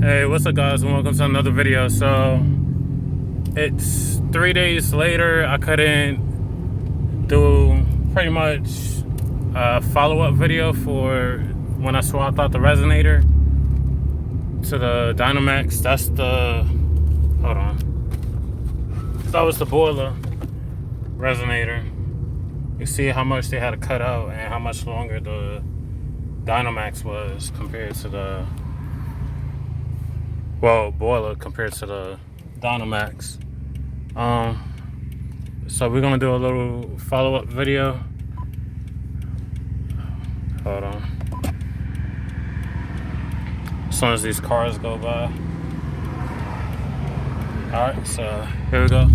Hey, what's up guys, and welcome to another video. So it's 3 days later. I couldn't do pretty much a follow-up video for when I swapped out the resonator to the Dynomax. That's the, hold on, that was the Borla resonator. You see how much they had to cut out and how much longer the Dynomax was compared to the, well, Borla compared to the Dynomax. So we're gonna do a little follow-up video. Hold on. As soon as these cars go by. Alright, so here we go.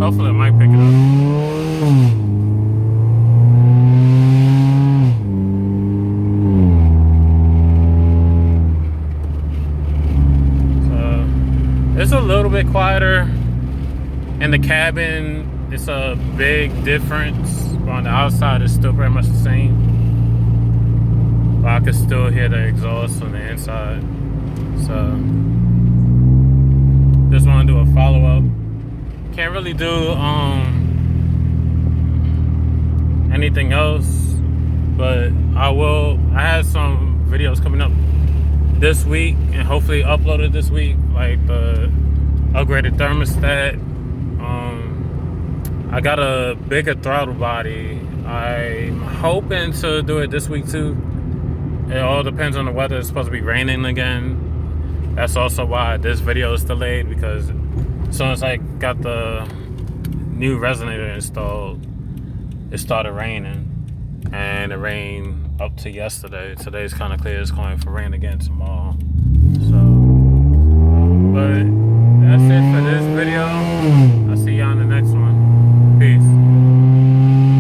Hopefully it might pick it up. It's a little bit quieter in the cabin. It's a big difference, but on the outside it's still pretty much the same, but I can still hear the exhaust on the inside. So just want to do a follow-up. Can't really do anything else, but I had some videos coming up this week and hopefully uploaded this week, like the upgraded thermostat. I got a bigger throttle body. I'm hoping to do it this week too. It all depends on the weather. It's supposed to be raining again. That's also why this video is delayed, because as soon as I got the new resonator installed, it started raining, and it rained up to yesterday. Today's kind of clear. It's going for rain again tomorrow. So